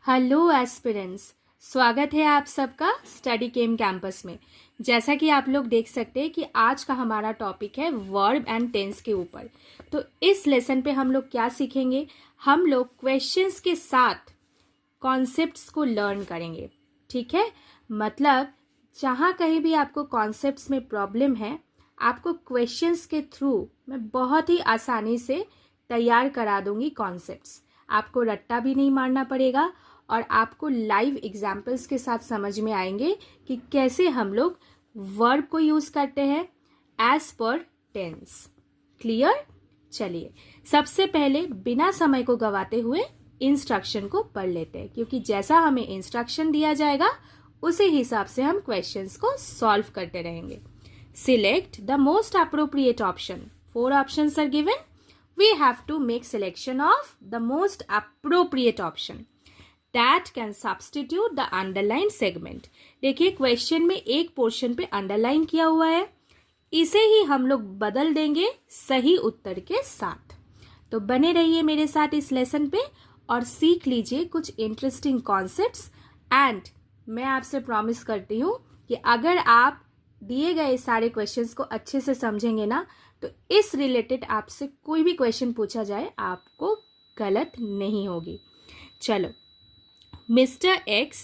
Hello aspirants, स्वागत है आप सबका स्टडी केम कैंपस में। जैसा कि आप लोग देख सकते हैं कि आज का हमारा टॉपिक है वर्ब एंड टेंस के ऊपर। तो इस लेसन पे हम लोग क्या सीखेंगे, हम लोग क्वेश्चंस के साथ कॉन्सेप्ट्स को लर्न करेंगे। ठीक है, मतलब जहाँ कहीं भी आपको कॉन्सेप्ट्स में प्रॉब्लम है, आपको क्वेश्चंस के थ्रू मैं बहुत ही आसानी से तैयार करा दूंगी कॉन्सेप्ट्स। आपको रट्टा भी नहीं मारना पड़ेगा और आपको लाइव एग्जाम्पल्स के साथ समझ में आएंगे कि कैसे हम लोग वर्ब को यूज करते हैं एज पर टेंस। क्लियर? चलिए सबसे पहले बिना समय को गवाते हुए इंस्ट्रक्शन को पढ़ लेते हैं, क्योंकि जैसा हमें इंस्ट्रक्शन दिया जाएगा उसी हिसाब से हम क्वेश्चंस को सॉल्व करते रहेंगे। Select the most appropriate option. 4 options are given. We have to make selection of the most appropriate option that can substitute the underlined segment. देखिए क्वेश्चन में एक पोर्शन पे अंडरलाइन किया हुआ है, इसे ही हम लोग बदल देंगे सही उत्तर के साथ। तो बने रहिए मेरे साथ इस लेसन पे और सीख लीजिए कुछ इंटरेस्टिंग कॉन्सेप्ट्स। एंड मैं आपसे प्रॉमिस करती हूँ कि अगर आप दिए गए सारे क्वेश्चंस को अच्छे से समझेंगे ना, तो इस रिलेटेड आपसे कोई भी क्वेश्चन पूछा जाए आपको गलत नहीं होगी। चलो, mister X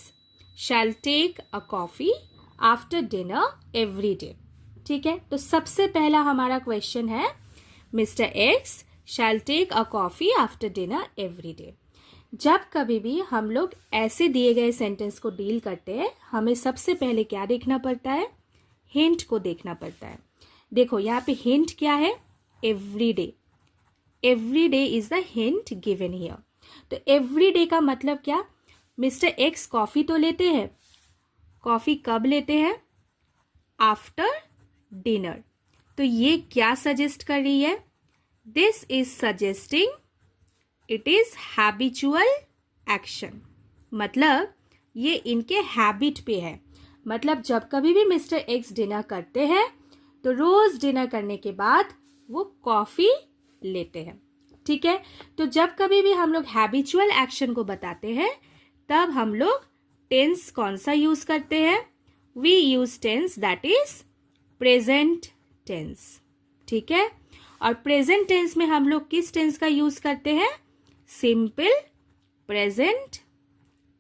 shall take a coffee after dinner every day. ठीक है, तो सबसे पहला हमारा क्वेश्चन है mister X shall take a coffee after dinner every day. जब कभी भी हम लोग ऐसे दिए गए सेंटेंस को डील करते हैं, हमें सबसे पहले क्या देखना पड़ता है? हिंट को देखना पड़ता है। देखो यहाँ पे हिंट क्या है? Every day. Every day is the hint given here. तो एवरी डे का मतलब क्या? मिस्टर एक्स कॉफी तो लेते हैं, कॉफी कब लेते हैं? After dinner. तो ये क्या सजेस्ट कर रही है? This is suggesting it is habitual action. मतलब ये इनके हैबिट पे है। मतलब जब कभी भी मिस्टर एक्स डिनर करते हैं तो रोज डिनर करने के बाद वो कॉफी लेते हैं। ठीक है, तो जब कभी भी हम लोग हैबिचुअल एक्शन को बताते हैं तब हम लोग टेंस कौन सा यूज करते हैं? We use tense that is present tense. ठीक है, और प्रेजेंट टेंस में हम लोग किस टेंस का यूज करते हैं? Simple present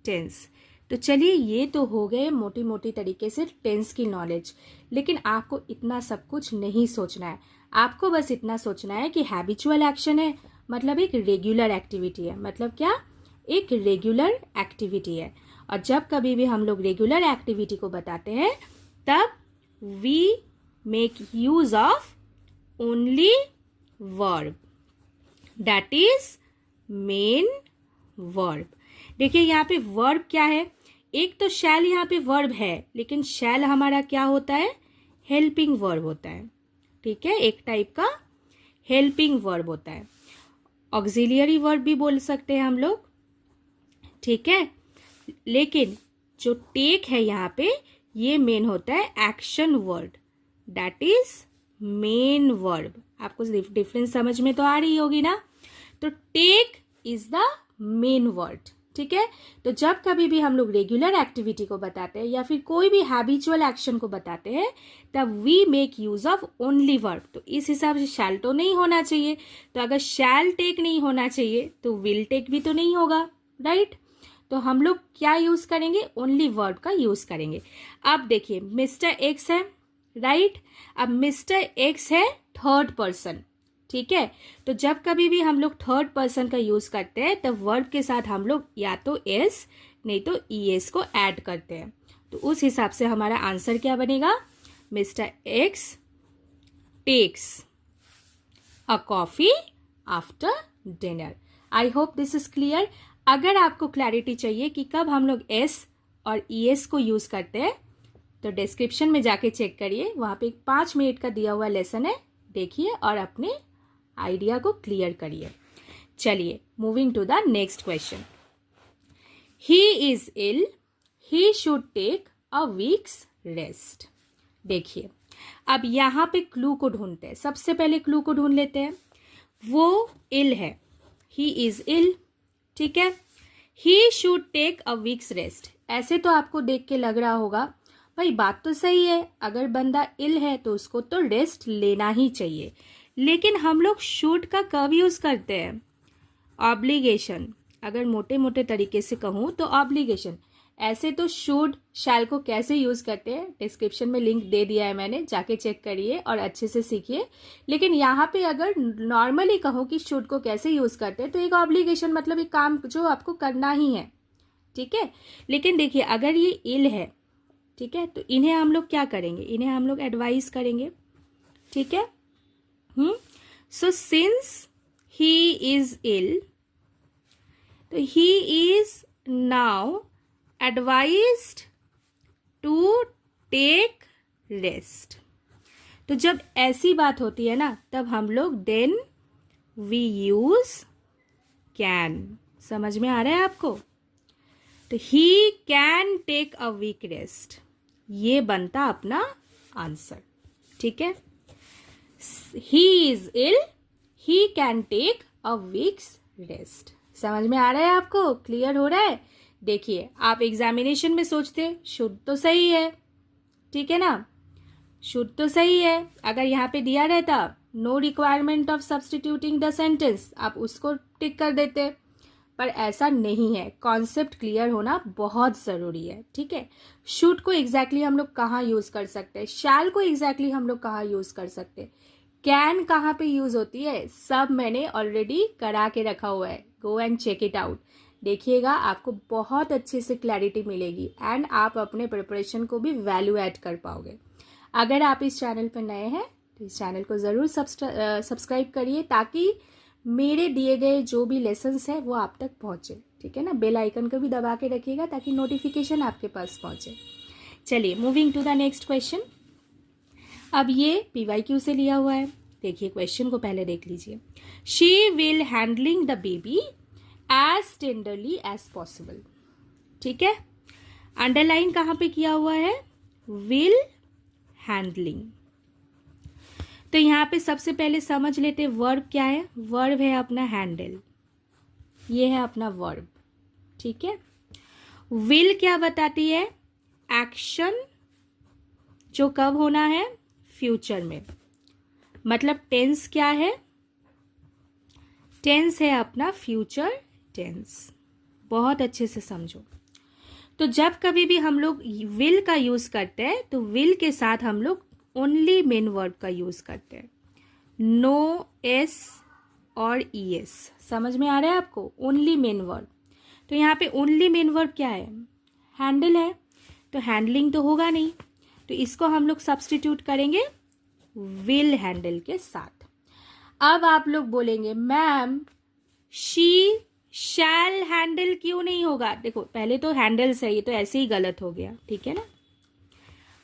tense. तो चलिए ये तो हो गए मोटी मोटी तरीके से टेंस की नॉलेज, लेकिन आपको इतना सब कुछ नहीं सोचना है। आपको बस इतना सोचना है कि हैबिचुअल एक्शन है, मतलब एक रेगुलर एक्टिविटी है। मतलब क्या? एक रेगुलर एक्टिविटी है। और जब कभी भी हम लोग रेगुलर एक्टिविटी को बताते हैं तब we make use of only verb, that is main verb. देखिए यहाँ पे वर्ब क्या है? एक तो शैल यहाँ पे वर्ब है, लेकिन शैल हमारा क्या होता है? हेल्पिंग वर्ब होता है। ठीक है, एक टाइप का हेल्पिंग वर्ब होता है। ऑक्सिलियरी वर्ब भी बोल सकते हैं हम लोग। ठीक है, लेकिन जो टेक है यहाँ पे, ये मेन होता है action word, that is main verb. आपको डिफरेंस समझ में तो आ रही होगी ना? तो take is the main word. ठीक है, तो जब कभी भी हम लोग रेगुलर एक्टिविटी को बताते हैं या फिर कोई भी हैबिचुअल एक्शन को बताते हैं तब we make use of only verb. तो इस हिसाब से शैल तो नहीं होना चाहिए। तो अगर शैल टेक नहीं होना चाहिए तो विल टेक भी तो नहीं होगा, राइट? तो हम लोग क्या यूज करेंगे? ओनली वर्ब का यूज करेंगे। अब देखिए मिस्टर एक्स है, राइट? अब मिस्टर एक्स है थर्ड पर्सन। ठीक है, तो जब कभी भी हम लोग थर्ड पर्सन का यूज करते हैं तब वर्ब के साथ हम लोग या तो एस नहीं तो ईएस को ऐड करते हैं। तो उस हिसाब से हमारा आंसर क्या बनेगा? Mister X takes a coffee after dinner. I hope this is clear. अगर आपको क्लैरिटी चाहिए कि कब हम लोग एस और ईएस को यूज करते हैं तो डिस्क्रिप्शन में जाके चेक करिए, वहां पे 5 मिनट का दिया हुआ लेसन है, देखिए और अपने आइडिया को क्लियर करिए। चलिए moving to the next question. He is ill, he should take a week's rest. देखिए अब यहां पे क्लू को ढूंढते हैं। सबसे पहले क्लू को ढूंढ लेते हैं। वो इल है, ही इज इल। ठीक है, he should take a week's rest. ऐसे तो आपको देख के लग रहा होगा भाई बात तो सही है, अगर बंदा इल है तो उसको तो रेस्ट लेना ही चाहिए, लेकिन हम लोग शुड का कब यूज करते हैं? ऑब्लिगेशन। अगर मोटे मोटे तरीके से कहूँ तो ऑब्लिगेशन। ऐसे तो शुड शैल को कैसे यूज करते हैं डिस्क्रिप्शन में लिंक दे दिया है मैंने, जाके चेक करिए और अच्छे से सीखिए। लेकिन यहाँ पे अगर नॉर्मली कहो कि शुड को कैसे यूज करते हैं तो एक ऑब्लिगेशन मतलब एक काम जो आपको करना ही है, ठीक है। लेकिन देखिए अगर ये इल है, ठीक है, तो इन्हें हम लोग क्या करेंगे? इन्हें हम लोग एडवाइस करेंगे, ठीक है। So since he is ill, तो he is now advised to take rest. तो जब ऐसी बात होती है ना तब हम लोग देन वी यूज कैन। समझ में आ रहा है आपको? तो he can take a week rest, ये बनता अपना आंसर, ठीक है। He is ill, he can take a week's rest. समझ में आ रहा है आपको? क्लियर हो रहा है? देखिए आप एग्जामिनेशन में सोचते शुड तो सही है, ठीक है ना, शुड तो सही है। अगर यहाँ पे दिया रहता no requirement of substituting the sentence, आप उसको टिक कर देते, पर ऐसा नहीं है। कॉन्सेप्ट क्लियर होना बहुत ज़रूरी है, ठीक है। शुड को एग्जैक्टली हम लोग कहाँ यूज़ कर सकते हैं, शैल को एग्जैक्टली हम लोग कहाँ यूज़ कर सकते हैं, कैन कहाँ पे यूज़ होती है, सब मैंने ऑलरेडी करा के रखा हुआ है। Go and check it out, देखिएगा आपको बहुत अच्छे से क्लैरिटी मिलेगी एंड आप अपने प्रिपरेशन को भी वैल्यू ऐड कर पाओगे। अगर आप इस चैनल पर नए हैं तो इस चैनल को ज़रूर सब्सक्राइब करिए ताकि मेरे दिए गए जो भी लेसन्स हैं वो आप तक पहुँचे, ठीक है ना। बेल आइकन को भी दबा के रखिएगा ताकि नोटिफिकेशन आपके पास पहुँचे। चलिए moving to the next question. अब ये PYQ से लिया हुआ है, देखिए क्वेश्चन को पहले देख लीजिए। She will handling the baby as tenderly as possible, ठीक है। अंडरलाइन कहाँ पे किया हुआ है? Will handling. तो यहाँ पे सबसे पहले समझ लेते वर्ब क्या है। वर्ब है अपना हैंडल, ये है अपना वर्ब, ठीक है। विल क्या बताती है? एक्शन जो कब होना है? फ्यूचर में। मतलब टेंस क्या है? टेंस है अपना फ्यूचर टेंस। बहुत अच्छे से समझो। तो जब कभी भी हम लोग विल का यूज करते हैं तो विल के साथ हम लोग ओनली मेन वर्ब का यूज करते हैं, नो एस और ईएस। समझ में आ रहा है आपको? Only main verb. तो यहाँ पे ओनली मेन वर्ब क्या है? हैंडल है, तो हैंडलिंग तो होगा नहीं, तो इसको हम लोग सब्सटीट्यूट करेंगे विल हैंडल के साथ। अब आप लोग बोलेंगे मैम शी शैल हैंडल क्यों नहीं होगा? देखो पहले तो हैंडल्स है, ये तो ऐसे ही गलत हो गया, ठीक है ना।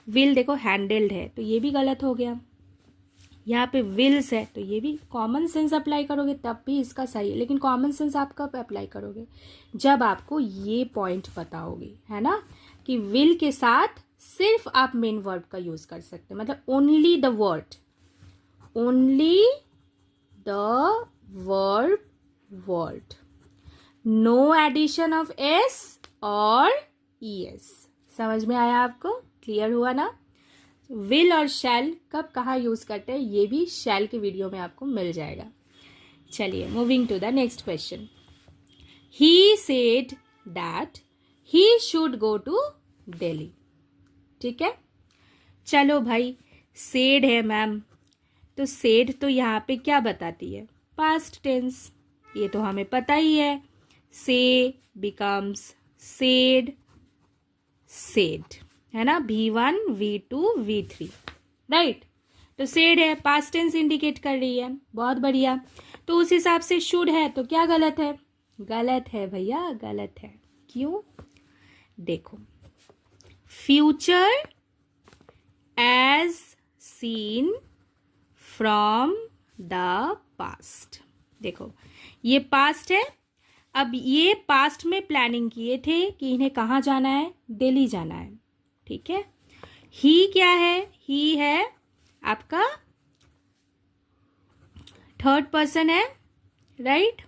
विल देखो हैंडल्ड है तो ये भी गलत हो गया। यहाँ पे विल्स है तो ये भी कॉमन सेंस अप्लाई करोगे तब भी इसका सही है, लेकिन कॉमन सेंस आप कब अप्लाई करोगे? जब आपको ये पॉइंट पता होगी, है ना, कि विल के साथ सिर्फ आप मेन वर्ब का यूज कर सकते हैं, मतलब only the word, only the word, no addition of S और ईएस। समझ में आया आपको? क्लियर हुआ ना। विल और शैल कब कहाँ यूज करते हैं ये भी शैल के वीडियो में आपको मिल जाएगा। चलिए moving to the next question. He said that he should go to Delhi, ठीक है। चलो भाई सेड है मैम, तो सेड तो यहाँ पे क्या बताती है? पास्ट टेंस, ये तो हमें पता ही है। से बिकम्स सेड, सेड, है ना, V1 V2 V3, राइट। तो सेड है, पास्ट टेंस इंडिकेट कर रही है, बहुत बढ़िया। तो उस हिसाब से शुड है तो क्या गलत है? गलत है भैया, गलत है। क्यों? देखो future as seen from the past, देखो ये पास्ट है। अब ये पास्ट में प्लानिंग किए थे कि इन्हें कहाँ जाना है? दिल्ली जाना है, ठीक है। ही क्या है? ही है आपका थर्ड पर्सन है, राइट।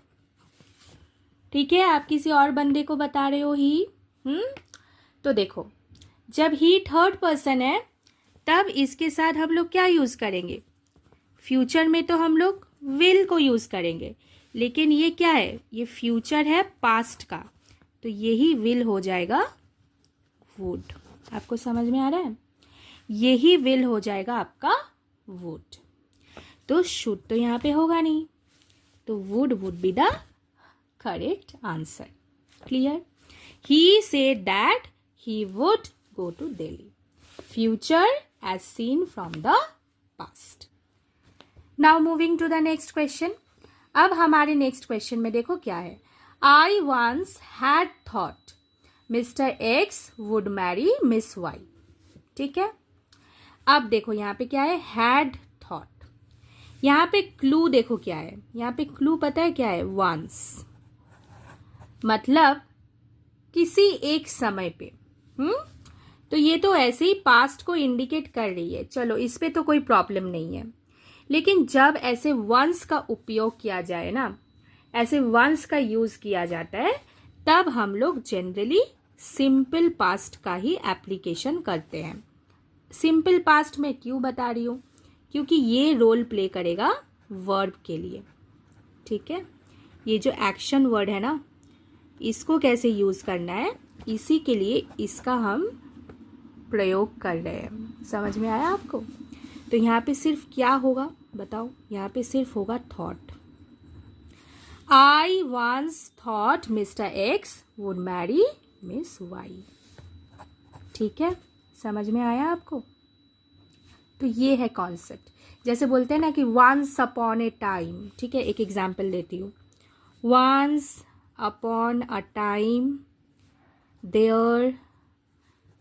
ठीक है, आप किसी और बंदे को बता रहे हो ही। तो देखो, जब ही थर्ड पर्सन है तब इसके साथ हम लोग क्या यूज करेंगे? फ्यूचर में तो हम लोग विल को यूज करेंगे, लेकिन ये क्या है? ये फ्यूचर है पास्ट का, तो यही विल हो जाएगा वुड। आपको समझ में आ रहा है? यही विल हो जाएगा आपका वुड। तो शुड तो यहाँ पे होगा नहीं, तो would be the correct answer. Clear? He said that he would go to Delhi. Future as seen from the past. Now moving to the next question. अब हमारे नेक्स्ट क्वेश्चन में देखो क्या है। I once had thought mister X would marry miss Y. ठीक है, अब देखो यहाँ पे क्या है? Had thought. यहाँ पे क्लू देखो क्या है? यहाँ पे क्लू पता है क्या है? वंस, मतलब किसी एक समय पे। तो ये तो ऐसे ही पास्ट को इंडिकेट कर रही है, चलो इस पे तो कोई प्रॉब्लम नहीं है। लेकिन जब ऐसे वंस का उपयोग किया जाए ना, ऐसे वंस का यूज किया जाता है, तब हम लोग जनरली सिंपल पास्ट का ही एप्लीकेशन करते हैं। सिंपल पास्ट में क्यों बता रही हूँ? क्योंकि ये रोल प्ले करेगा वर्ब के लिए। ठीक है, ये जो एक्शन वर्ड है ना, इसको कैसे यूज करना है, इसी के लिए इसका हम प्रयोग कर रहे हैं। समझ में आया आपको? तो यहाँ पे सिर्फ क्या होगा बताओ? यहाँ पे सिर्फ होगा thought. I once thought mister X would marry miss Y. ठीक है, समझ में आया आपको? तो ये है कॉन्सेप्ट। जैसे बोलते हैं ना कि वंस अपॉन ए टाइम। ठीक है, एक एग्जाम्पल देती हूँ। Once upon a time there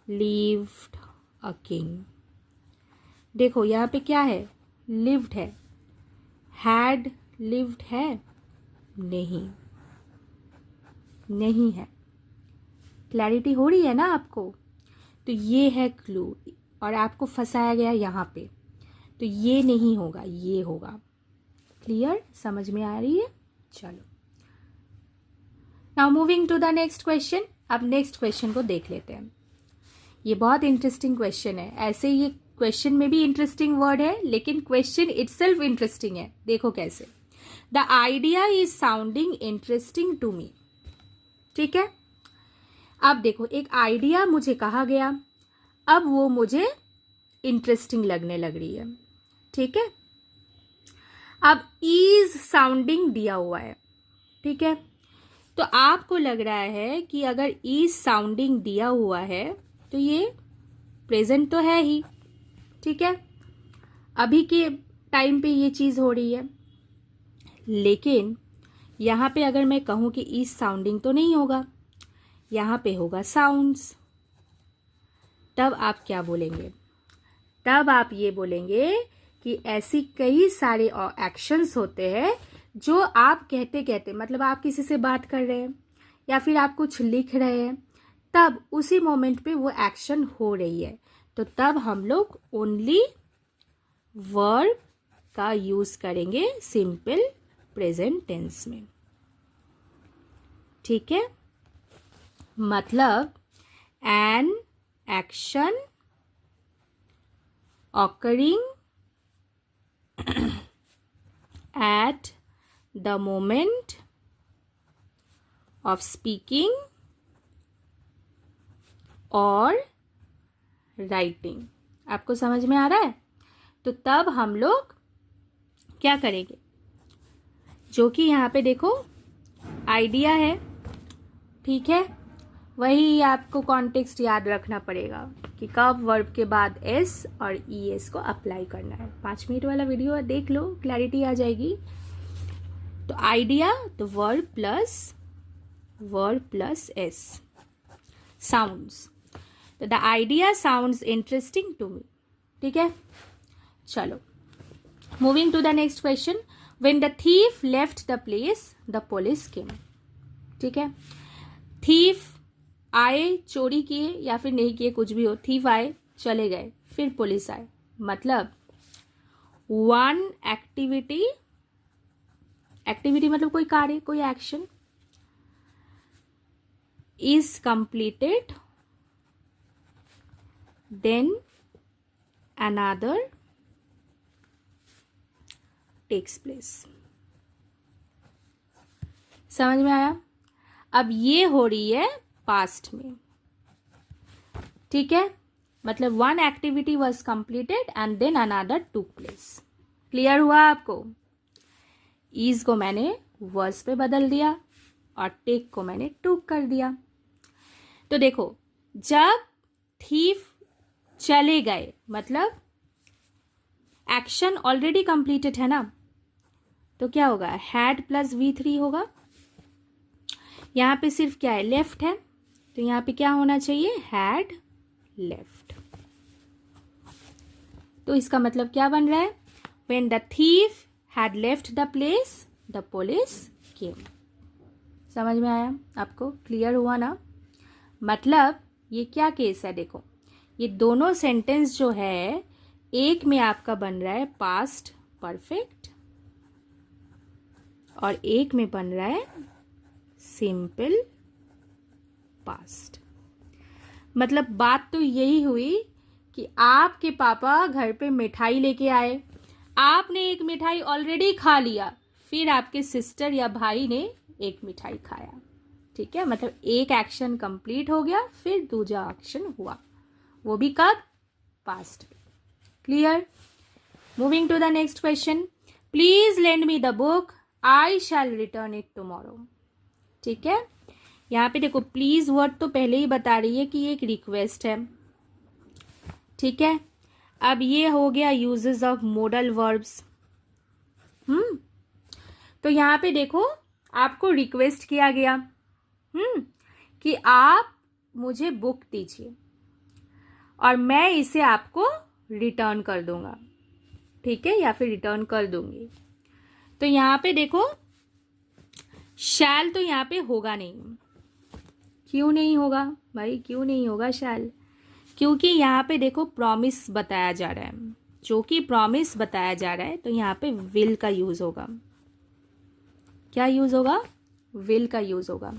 lived a king. देखो यहाँ पे क्या है? लिव्ड है। हैड लिव्ड है? नहीं, नहीं है। क्लैरिटी हो रही है ना आपको? तो ये है क्लू, और आपको फंसाया गया यहाँ पे, तो ये नहीं होगा, ये होगा। क्लियर? समझ में आ रही है? चलो, now moving to the next question. अब नेक्स्ट क्वेश्चन को देख लेते हैं। ये बहुत इंटरेस्टिंग क्वेश्चन है। ऐसे ये क्वेश्चन में भी इंटरेस्टिंग वर्ड है, लेकिन क्वेश्चन इटसेल्फ इंटरेस्टिंग है। देखो कैसे। The idea is sounding interesting to me. ठीक है, अब देखो, एक आइडिया मुझे कहा गया, अब वो मुझे इंटरेस्टिंग लगने लग रही है। ठीक है, अब इज साउंडिंग दिया हुआ है। ठीक है, तो आपको लग रहा है कि अगर इज साउंडिंग दिया हुआ है तो ये प्रेजेंट तो है ही। ठीक है, अभी के टाइम पे ये चीज हो रही है, लेकिन यहाँ पे अगर मैं कहूँ कि इज साउंडिंग, तो नहीं होगा, यहाँ पे होगा साउंड्स। तब आप क्या बोलेंगे? तब आप ये बोलेंगे कि ऐसी कई सारे एक्शंस होते हैं जो आप कहते कहते, मतलब आप किसी से बात कर रहे हैं या फिर आप कुछ लिख रहे हैं, तब उसी मोमेंट पे वो एक्शन हो रही है, तो तब हम लोग ओनली वर्ब का यूज करेंगे सिंपल प्रेजेंट टेंस में। ठीक है, मतलब an action occurring at the moment of speaking or writing। आपको समझ में आ रहा है? तो तब हम लोग क्या करेंगे? जो कि यहाँ पे देखो आइडिया है। ठीक है, वही आपको कॉन्टेक्स्ट याद रखना पड़ेगा कि कब वर्ब के बाद एस और ई एस को अप्लाई करना है। 5 मिनट वाला वीडियो देख लो, क्लैरिटी आ जाएगी। तो आइडिया, तो वर्ब प्लस एस, साउंड्स। तो the idea sounds interesting to me. ठीक है, चलो moving to the next question. When the thief left the place the police came. ठीक है, थीफ आए, चोरी किए या फिर नहीं किए, कुछ भी हो, थीफ आए, चले गए, फिर पुलिस आए, मतलब वन एक्टिविटी मतलब कोई कार्य, कोई action, is completed, then another takes place. समझ में आया? अब ये हो रही है पास्ट में, ठीक है, मतलब one activity was completed and then another took place. Clear हुआ आपको? इज को मैंने वर्स पे बदल दिया और टेक को मैंने टुक कर दिया. तो देखो, जब थीफ चले गए मतलब एक्शन ऑलरेडी कंप्लीटेड है ना, तो क्या होगा, हैड प्लस V3 होगा. यहाँ पे सिर्फ क्या है, लेफ्ट है, तो यहाँ पे क्या होना चाहिए, हैड लेफ्ट. तो इसका मतलब क्या बन रहा है, when the thief had left the place the police केम. समझ में आया आपको? क्लियर हुआ ना? मतलब ये क्या केस है, देखो ये दोनों सेंटेंस जो है, एक में आपका बन रहा है पास्ट परफेक्ट और एक में बन रहा है सिंपल पास्ट. मतलब बात तो यही हुई कि आपके पापा घर पे मिठाई लेके आए, आपने एक मिठाई ऑलरेडी खा लिया, फिर आपके सिस्टर या भाई ने एक मिठाई खाया. ठीक है, मतलब एक एक्शन कंप्लीट हो गया, फिर दूसरा एक्शन हुआ, वो भी कब, past. Clear? Moving to the next question. Please lend me the book, I shall return it tomorrow. ठीक है, यहाँ पे देखो प्लीज वर्ड तो पहले ही बता रही है कि ये एक रिक्वेस्ट है. ठीक है, अब ये हो गया यूजेस ऑफ मोडल वर्ब्स. तो यहाँ पे देखो आपको रिक्वेस्ट किया गया कि आप मुझे बुक दीजिए और मैं इसे आपको रिटर्न कर दूंगा. ठीक है, या फिर रिटर्न कर दूंगी. तो यहाँ पे देखो शैल तो यहाँ पे होगा नहीं. क्यों नहीं होगा भाई, क्यों नहीं होगा शैल? क्योंकि यहाँ पे देखो प्रॉमिस बताया जा रहा है, जो कि प्रॉमिस बताया जा रहा है, तो यहाँ पे विल का यूज होगा. क्या यूज होगा, विल का यूज होगा.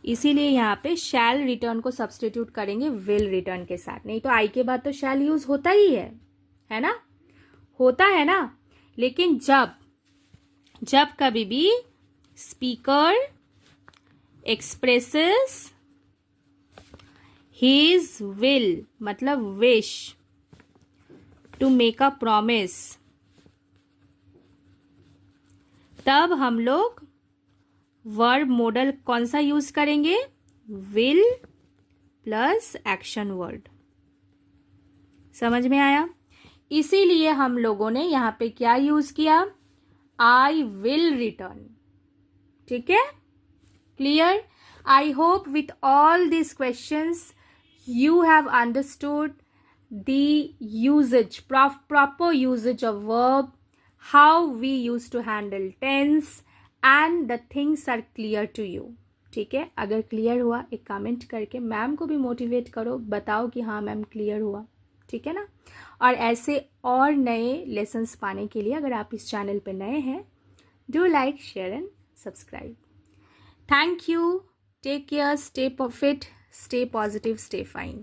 इसीलिए यहाँ पे शैल रिटर्न को सब्स्टिट्यूट करेंगे विल रिटर्न के साथ. नहीं तो आई के बाद तो शैल यूज होता ही है ना, होता है ना. लेकिन जब कभी भी स्पीकर एक्सप्रेसेस हिज विल मतलब wish to make a promise, तब हम लोग वर्ब मॉडल कौन सा यूज करेंगे, विल प्लस एक्शन वर्ड. समझ में आया? इसीलिए हम लोगों ने यहां पे क्या यूज किया, आई विल रिटर्न. ठीक है, clear? I hope with all this questions you have understood the usage, proper usage of verb, how we used to handle tense, and the things are clear to you. ठीक है, अगर clear हुआ एक comment करके ma'am को भी motivate करो, बताओ कि हाँ मैम क्लियर हुआ. ठीक है ना? और ऐसे और नए लेसन्स पाने के लिए अगर आप इस चैनल पे नए हैं, do like, share and subscribe. Thank you. Take care, stay fit, stay positive, stay fine.